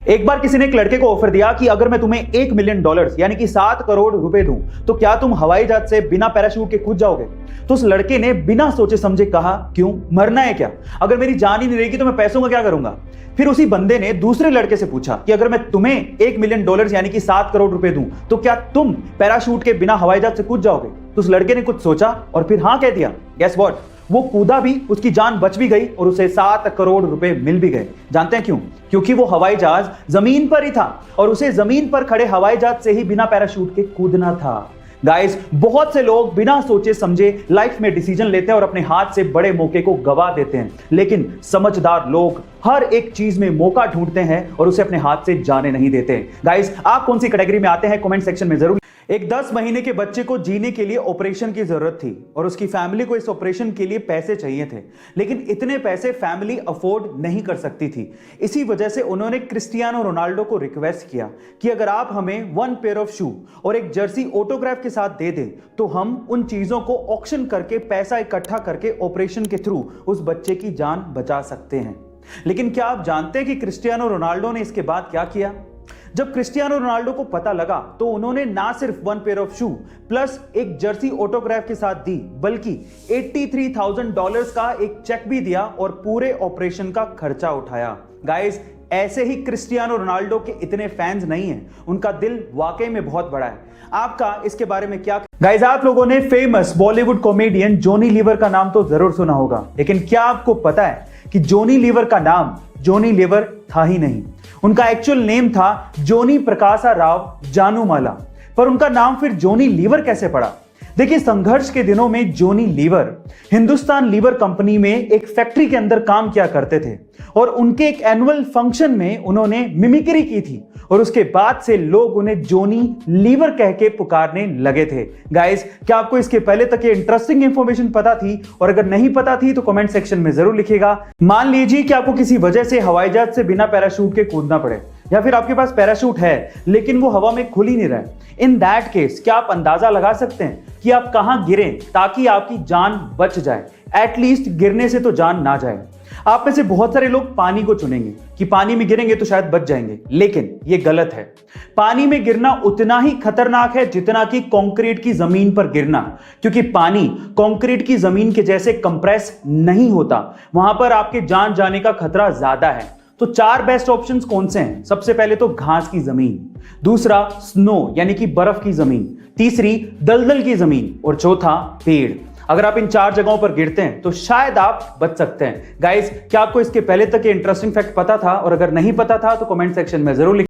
एक बार किसी ने एक लड़के को ऑफर दिया कि अगर मैं तुम्हें $1 मिलियन यानी कि 7 करोड़ रुपए दूं तो क्या तुम हवाई जहाज से बिना पैराशूट के कूद जाओगे। तो उस लड़के ने बिना सोचे समझे कहा, क्यों, मरना है क्या? अगर मेरी जान ही नहीं रहेगी तो मैं पैसों का क्या करूंगा। फिर उसी बंदे ने दूसरे लड़के से पूछा कि अगर मैं तुम्हें $1 मिलियन यानी कि 7 करोड़ रुपए दूं तो क्या तुम पैराशूट के बिना हवाई जहाज से कूद जाओगे। तो उस लड़के ने कुछ सोचा और फिर हाँ कह दिया। गेस व्हाट, वो कूदा भी, उसकी जान बच भी गई और उसे 7 करोड़ रुपए मिल भी गए। जानते हैं क्यों? क्योंकि वो हवाई जहाज जमीन पर ही था और उसे जमीन पर खड़े हवाई जहाज से ही बिना पैराशूट के कूदना था। गाइस, बहुत से लोग बिना सोचे समझे लाइफ में डिसीजन लेते हैं और अपने हाथ से बड़े मौके को गवा देते हैं, लेकिन समझदार लोग हर एक चीज में मौका ढूंढते हैं और उसे अपने हाथ से जाने नहीं देते। गाइस, आप कौन सी कैटेगरी में आते हैं कमेंट सेक्शन में जरूर। एक 10 महीने के बच्चे को जीने के लिए ऑपरेशन की जरूरत थी और उसकी फैमिली को इस ऑपरेशन के लिए पैसे चाहिए थे, लेकिन इतने पैसे फैमिली अफोर्ड नहीं कर सकती थी। इसी वजह से उन्होंने क्रिस्टियानो रोनाल्डो को रिक्वेस्ट किया कि अगर आप हमें 1 पेयर ऑफ शू और एक जर्सी ऑटोग्राफ के साथ दे दें तो हम उन चीजों को ऑक्शन करके पैसा इकट्ठा करके ऑपरेशन के थ्रू उस बच्चे की जान बचा सकते हैं। लेकिन क्या आप जानते हैं कि क्रिस्टियानो रोनाल्डो ने इसके बाद क्या किया? जब क्रिस्टियानो रोनाल्डो को पता लगा तो उन्होंने ना सिर्फ 1 पेयर ऑफ शू प्लस एक जर्सी ऑटोग्राफ के साथ दी, बल्कि $83,000 का एक चेक भी दिया और पूरे ऑपरेशन का खर्चा उठाया। गाइस, ऐसे ही क्रिस्टियानो रोनाल्डो के इतने फैंस नहीं हैं, उनका दिल वाकई में बहुत बड़ा है। आपका इसके बारे में क्या? गाइस, आप लोगों ने फेमस बॉलीवुड कॉमेडियन जॉनी लीवर का नाम तो जरूर सुना होगा, लेकिन क्या आपको पता है कि जॉनी लीवर का नाम जॉनी लीवर था ही नहीं। उनका एक्चुअल नेम था जॉनी प्रकाशा राव जानूमाला, पर उनका नाम फिर जॉनी लीवर कैसे पड़ा? देखिए, संघर्ष के दिनों में जॉनी लीवर हिंदुस्तान लीवर कंपनी में एक फैक्ट्री के अंदर काम किया करते थे और उनके एक एनुअल फंक्शन में उन्होंने मिमिक्री की थी और उसके बाद से लोग उन्हें जॉनी लीवर कह के पुकारने लगे थे। गाइस, क्या आपको इसके पहले तक ये इंटरेस्टिंग इंफॉर्मेशन पता थी? और अगर नहीं पता थी तो कमेंट सेक्शन में जरूर लिखिएगा। मान लीजिए कि आपको किसी वजह से हवाई जहाज से बिना पैराशूट के कूदना पड़े, या फिर आपके पास पैराशूट है लेकिन वो हवा में खुल ही नहीं रहा है। इन दैट केस क्या आप अंदाजा लगा सकते हैं कि आप कहां गिरें ताकि आपकी जान बच जाए? एटलीस्ट गिरने से तो जान ना जाए। आप में से बहुत सारे लोग पानी को चुनेंगे कि पानी में गिरेंगे तो शायद बच जाएंगे, लेकिन ये गलत है। पानी में गिरना उतना ही खतरनाक है जितना कि कंक्रीट की जमीन पर गिरना, क्योंकि पानी कंक्रीट की जमीन के जैसे कंप्रेस नहीं होता। वहां पर आपके जान जाने का खतरा ज्यादा है। तो 4 बेस्ट ऑप्शंस कौन से हैं? सबसे पहले तो घास की जमीन, दूसरा स्नो यानी कि बर्फ की जमीन, तीसरी दलदल की जमीन और चौथा पेड़। अगर आप इन 4 जगहों पर गिरते हैं तो शायद आप बच सकते हैं। गाइस, क्या आपको इसके पहले तक ये इंटरेस्टिंग फैक्ट पता था? और अगर नहीं पता था तो कमेंट सेक्शन में जरूर